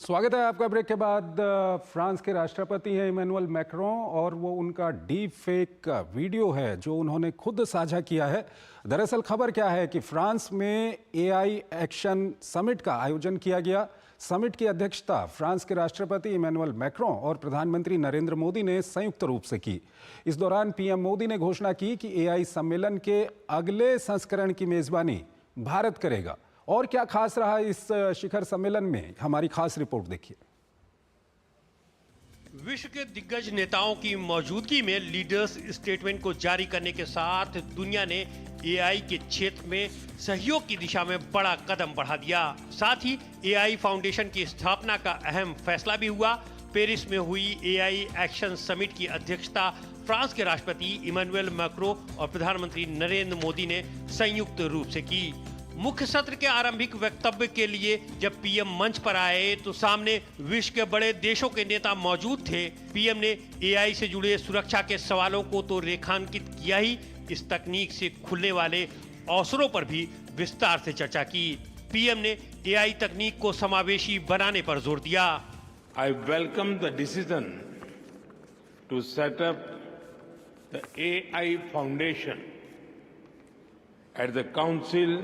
स्वागत है आपका। ब्रेक के बाद फ्रांस के राष्ट्रपति हैं इमैनुअल मैक्रों और वो उनका डीप फेक वीडियो है जो उन्होंने खुद साझा किया है। दरअसल खबर क्या है कि फ्रांस में एआई एक्शन समिट का आयोजन किया गया। समिट की अध्यक्षता फ्रांस के राष्ट्रपति इमैनुअल मैक्रों और प्रधानमंत्री नरेंद्र मोदी ने संयुक्त रूप से की। इस दौरान पीएम मोदी ने घोषणा की कि एआई सम्मेलन के अगले संस्करण की मेजबानी भारत करेगा। और क्या खास रहा इस शिखर सम्मेलन में, हमारी खास रिपोर्ट देखिए। विश्व के दिग्गज नेताओं की मौजूदगी में लीडर्स स्टेटमेंट को जारी करने के साथ दुनिया ने एआई के क्षेत्र में सहयोग की दिशा में बड़ा कदम बढ़ा दिया। साथ ही एआई फाउंडेशन की स्थापना का अहम फैसला भी हुआ। पेरिस में हुई एआई एक्शन समिट की अध्यक्षता फ्रांस के राष्ट्रपति इमैनुअल मैक्रों और प्रधानमंत्री नरेंद्र मोदी ने संयुक्त रूप से की। मुख्य सत्र के आरंभिक वक्तव्य के लिए जब पीएम मंच पर आए तो सामने विश्व के बड़े देशों के नेता मौजूद थे। पीएम ने एआई से जुड़े सुरक्षा के सवालों को तो रेखांकित किया ही, इस तकनीक से खुलने वाले अवसरों पर भी विस्तार से चर्चा की। पीएम ने एआई तकनीक को समावेशी बनाने पर जोर दिया। I welcome the decision to set up the AI foundation at the council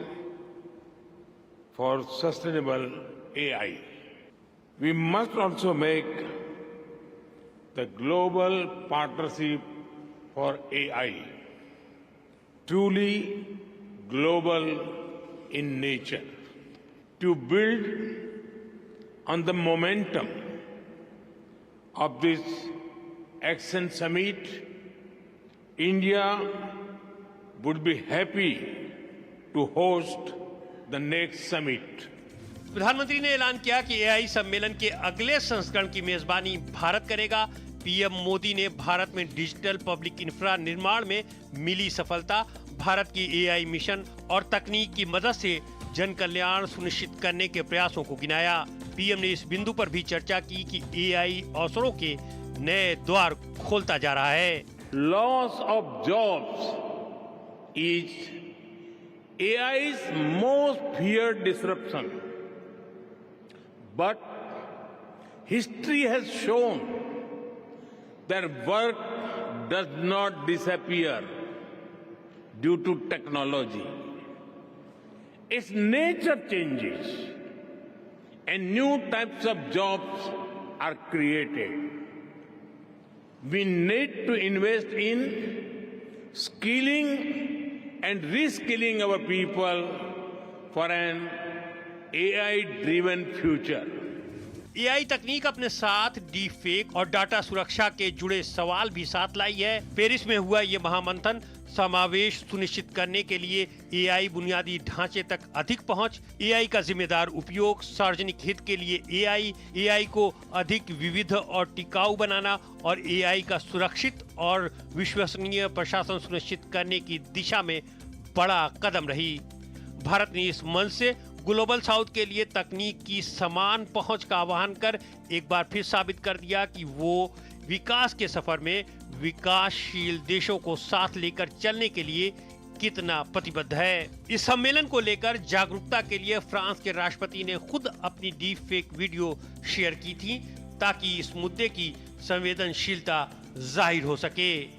for sustainable AI. We must also make the global partnership for AI truly global in nature. To build on the momentum of this Action Summit, India would be happy to host the next summit. प्रधानमंत्री ने ऐलान किया कि AI सम्मेलन के अगले संस्करण की मेजबानी भारत करेगा। पीएम मोदी ने भारत में डिजिटल पब्लिक इंफ्रा निर्माण में मिली सफलता, भारत की एआई मिशन और तकनीक की मदद से जन कल्याण सुनिश्चित करने के प्रयासों को गिनाया। पीएम ने इस बिंदु पर भी चर्चा की कि एआई अवसरों के नए द्वार खोलता जा रहा है। Loss of jobs is AI's most feared disruption. But history has shown that work does not disappear due to technology. Its nature changes and new types of jobs are created. We need to invest in skilling and reskilling our people for an AI-driven future. AI तकनीक अपने साथ deep fake और data सुरक्षा के जुड़े सवाल भी साथ लाई है। पेरिस में हुआ ये महामंथन समावेश सुनिश्चित करने के लिए एआई बुनियादी ढांचे तक अधिक पहुंच, एआई का जिम्मेदार उपयोग, सार्वजनिक हित के लिए एआई को अधिक विविध और टिकाऊ बनाना और एआई का सुरक्षित और विश्वसनीय प्रशासन सुनिश्चित करने की दिशा में बड़ा कदम रही। भारत ने इस मंच से ग्लोबल साउथ के लिए तकनीक की समान पहुंच का आह्वान कर एक बार फिर साबित कर दिया कि वो विकास के सफर में विकासशील देशों को साथ लेकर चलने के लिए कितना प्रतिबद्ध है। इस सम्मेलन को लेकर जागरूकता के लिए फ्रांस के राष्ट्रपति ने खुद अपनी डीप फेक वीडियो शेयर की थी ताकि इस मुद्दे की संवेदनशीलता जाहिर हो सके।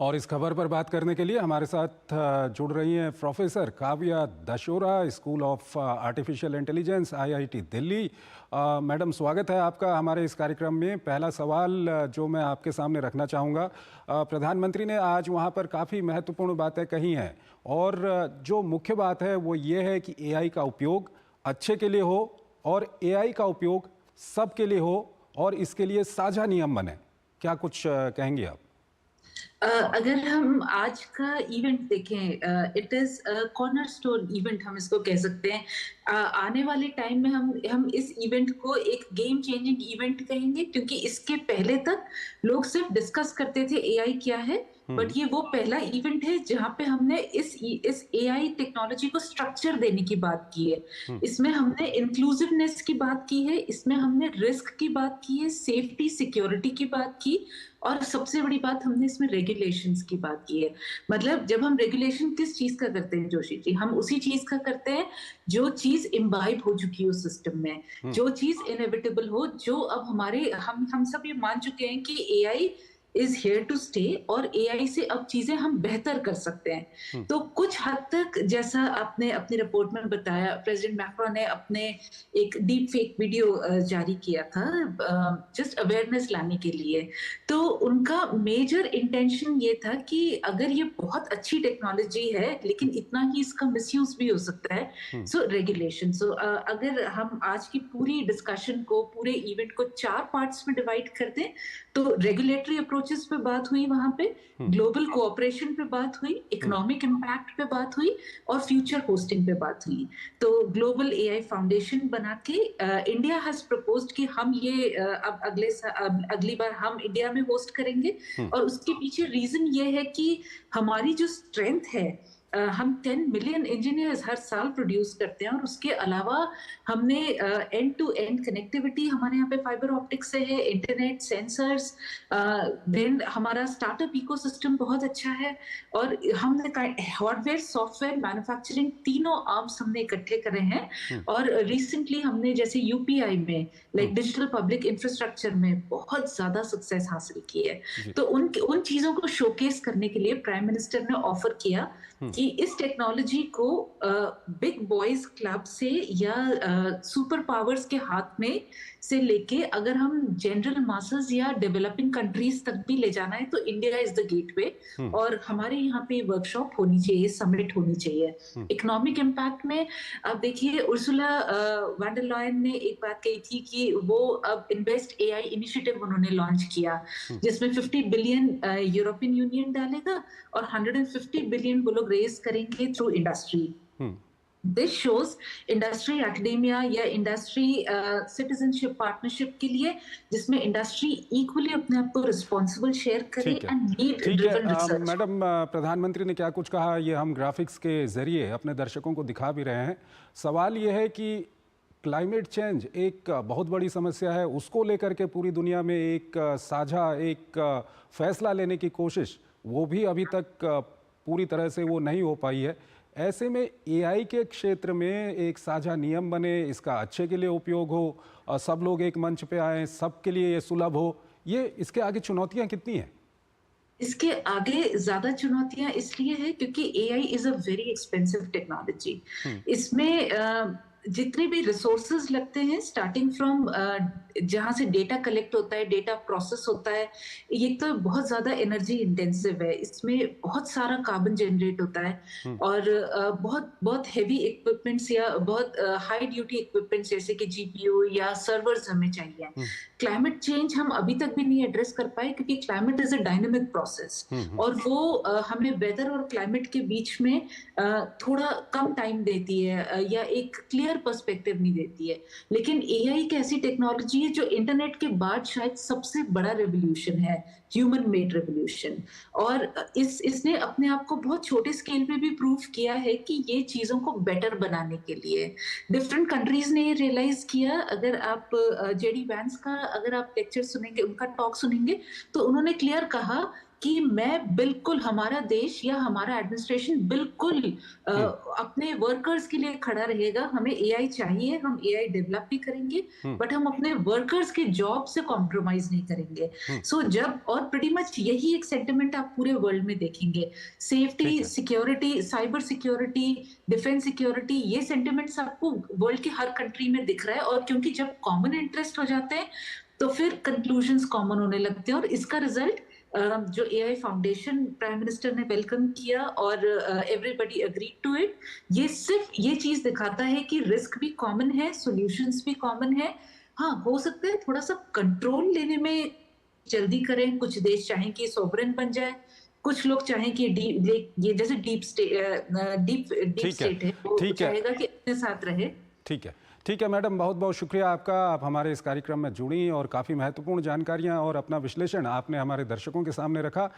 और इस खबर पर बात करने के लिए हमारे साथ जुड़ रही हैं professor Kavya Dashora, school of artificial intelligence, IIT Delhi. Madam, स्वागत है आपका हमारे इस कार्यक्रम में। पहला सवाल जो मैं आपके सामने रखना चाहूँगा, प्रधानमंत्री ने आज वहाँ पर काफ़ी महत्वपूर्ण बातें कही हैं और जो मुख्य बात है वो ये है कि एआई का उपयोग अच्छे के लिए हो और एआई का उपयोग सबके लिए हो और इसके लिए साझा नियम बने। क्या कुछ कहेंगे आप? अगर हम आज का इवेंट देखें, इट इज कॉर्नरस्टोन इवेंट हम इसको कह सकते हैं। आने वाले टाइम में हम इस इवेंट को एक गेम चेंजिंग इवेंट कहेंगे, क्योंकि इसके पहले तक लोग सिर्फ डिस्कस करते थे एआई क्या है, बट ये वो पहला इवेंट है जहां पे हमने इस एआई टेक्नोलॉजी को स्ट्रक्चर देने की बात की है। इसमें हमने इंक्लूसिवनेस की बात की है, इसमें हमने रिस्क की बात की है, सेफ्टी सिक्योरिटी की बात की, और सबसे बड़ी बात हमने इसमें रेगुलेशंस की बात की है। मतलब जब हम रेगुलेशन किस चीज का करते हैं जोशी जी, हम उसी चीज का करते हैं जो चीज इम्बाइब हो चुकी हो सिस्टम में, जो चीज इनएविटेबल हो, जो अब हमारे हम सब ये मान चुके हैं कि AI is here to stay, और एआई से अब चीजें हम बेहतर कर सकते हैं। तो कुछ हद तक जैसा आपने अपनी रिपोर्ट में बताया, प्रेसिडेंट मैक्रोन ने अपने एक डीप फेक वीडियो जारी किया था जस्ट अवेयरनेस लाने के लिए। तो उनका मेजर इंटेंशन ये था कि अगर ये बहुत अच्छी टेक्नोलॉजी है लेकिन इतना ही इसका मिसयूज भी हो सकता है, सो रेगुलेशन। सो अगर हम आज की पूरी डिस्कशन को, पूरे इवेंट को 4 पार्ट्स में डिवाइड कर दें, तो रेगुलेटरी अप्रोचेस पे बात हुई, वहां पे ग्लोबल कोऑपरेशन पे बात हुई, इकोनॉमिक इम्पैक्ट पे बात हुई, और फ्यूचर होस्टिंग पे बात हुई। तो ग्लोबल एआई फाउंडेशन बना के इंडिया हैज प्रपोज्ड कि हम ये अब अगली बार हम इंडिया में होस्ट करेंगे। और उसके पीछे रीजन ये है कि हमारी जो स्ट्रेंथ है, हम 10 मिलियन इंजीनियर्स हर साल प्रोड्यूस करते हैं, और उसके अलावा हमने एंड टू एंड कनेक्टिविटी, हमारे यहाँ पे फाइबर ऑप्टिक्स है, इंटरनेट, सेंसर्स, देन हमारा स्टार्टअप इकोसिस्टम बहुत अच्छा है, और हमने हार्डवेयर, सॉफ्टवेयर, मैन्युफैक्चरिंग, तीनों आर्म्स हमने इकट्ठे करे हैं। और रिसेंटली हमने जैसे यूपीआई में, लाइक डिजिटल पब्लिक इंफ्रास्ट्रक्चर में बहुत ज्यादा सक्सेस हासिल की है। तो उन चीजों को शोकेस करने के लिए प्राइम मिनिस्टर ने ऑफर किया कि इस टेक्नोलॉजी को बिग बॉयज क्लब से या सुपर पावर्स के हाथ में से लेके अगर हम जनरल मासेस या डेवलपिंग कंट्रीज तक भी ले जाना है, तो इंडिया इज द गेटवे। और हमारे यहाँ पे वर्कशॉप होनी चाहिए, समिट होनी चाहिए। इकोनॉमिक इम्पैक्ट में अब देखिए, उर्सुला वॉन डर लेयन ने एक बात कही थी कि वो अब इन्वेस्ट एआई इनिशिएटिव उन्होंने लॉन्च किया, जिसमें 50 बिलियन यूरोपियन यूनियन डालेगा और 150 बिलियन वो लोग रेज करेंगे through industry. This shows industry academia या इंडस्ट्री सिटीजनशिप पार्टनरशिप के लिए, जिसमें इंडस्ट्री इक्वली अपने आप को रिस्पॉन्सिबल शेयर करे and need driven research. Madam, प्रधानमंत्री ने क्या कुछ कहा, ये हम ग्राफिक्स के जरिए अपने दर्शकों को दिखा भी रहे हैं। सवाल ये है कि क्लाइमेट चेंज एक बहुत बड़ी समस्या है, उसको लेकर के पूरी दुनिया में एक साझा एक फैसला लेने की कोशिश, वो भी अभी तक पूरी तरह से वो नहीं हो पाई है। ऐसे में एआई के क्षेत्र में एक साझा नियम बने, इसका अच्छे के लिए उपयोग हो, और सब लोग एक मंच पे आए, सबके लिए ये सुलभ हो, ये इसके आगे चुनौतियां कितनी हैं? इसके आगे ज्यादा चुनौतियां इसलिए है क्योंकि AI is a very expensive technology. इसमें जितने भी रिसोर्सेज लगते हैं, स्टार्टिंग फ्रॉम जहां से डेटा कलेक्ट होता है, डेटा प्रोसेस होता है, ये तो बहुत ज्यादा एनर्जी इंटेंसिव है। इसमें बहुत सारा कार्बन जनरेट होता है, और बहुत बहुत हेवी इक्विपमेंट्स या बहुत हाई ड्यूटी इक्विपमेंट्स जैसे कि जीपीयू या सर्वर्स हमें चाहिए। क्लाइमेट चेंज हम अभी तक भी नहीं एड्रेस कर पाए, क्योंकि climate is a dynamic process, और वो हमें वेदर और क्लाइमेट के बीच में थोड़ा कम टाइम देती है, या एक क्लियर पर्सपेक्टिव नहीं देती है। लेकिन एआई एक ऐसी टेक्नोलॉजी है जो इंटरनेट के बाद शायद सबसे बड़ा रेवोल्यूशन है, ह्यूमन मेड रेवोल्यूशन। और इसने अपने आप को बहुत छोटे स्केल पे भी प्रूव किया है कि ये चीजों को बेटर बनाने के लिए डिफरेंट कंट्रीज ने ये रियलाइज किया। अगर आप जेडी वैंस का अगर आप लेक्चर सुनेंगे, उनका टॉक सुनेंगे, तो उन्होंने क्लियर कहा कि मैं बिल्कुल, हमारा देश या हमारा एडमिनिस्ट्रेशन बिल्कुल अपने वर्कर्स के लिए खड़ा रहेगा। हमें एआई चाहिए, हम एआई डेवलप भी करेंगे, बट हम अपने वर्कर्स के जॉब से कॉम्प्रोमाइज नहीं करेंगे। सो जब, और प्रीटी मच यही एक सेंटिमेंट आप पूरे वर्ल्ड में देखेंगे, safety, security, cyber security, defence security, ये सेंटिमेंट्स आपको वर्ल्ड के हर कंट्री में दिख रहा है। और क्योंकि जब कॉमन इंटरेस्ट हो जाते हैं, तो फिर कंक्लूजन्स कॉमन होने लगते हैं, और इसका रिजल्ट जो एआई फाउंडेशन प्राइम मिनिस्टर ने वेलकम किया और एवरीबॉडी एग्रीड टू इट, ये सिर्फ ये चीज दिखाता है कि रिस्क भी कॉमन है, सॉल्यूशंस भी कॉमन है। हाँ, हो सकता है थोड़ा सा कंट्रोल लेने में जल्दी करें, कुछ देश चाहें कि सॉवरेन बन जाए, कुछ लोग चाहें कि ये जैसे डीप स्टेट है, वो चाहेगा कि अपने साथ रहे। ठीक है, ठीक है मैडम, बहुत बहुत शुक्रिया आपका। आप हमारे इस कार्यक्रम में जुड़ी और काफ़ी महत्वपूर्ण जानकारियां और अपना विश्लेषण आपने हमारे दर्शकों के सामने रखा।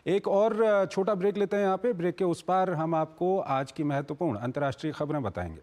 एक और छोटा ब्रेक लेते हैं यहाँ पे। ब्रेक के उस पार हम आपको आज की महत्वपूर्ण अंतर्राष्ट्रीय खबरें बताएंगे।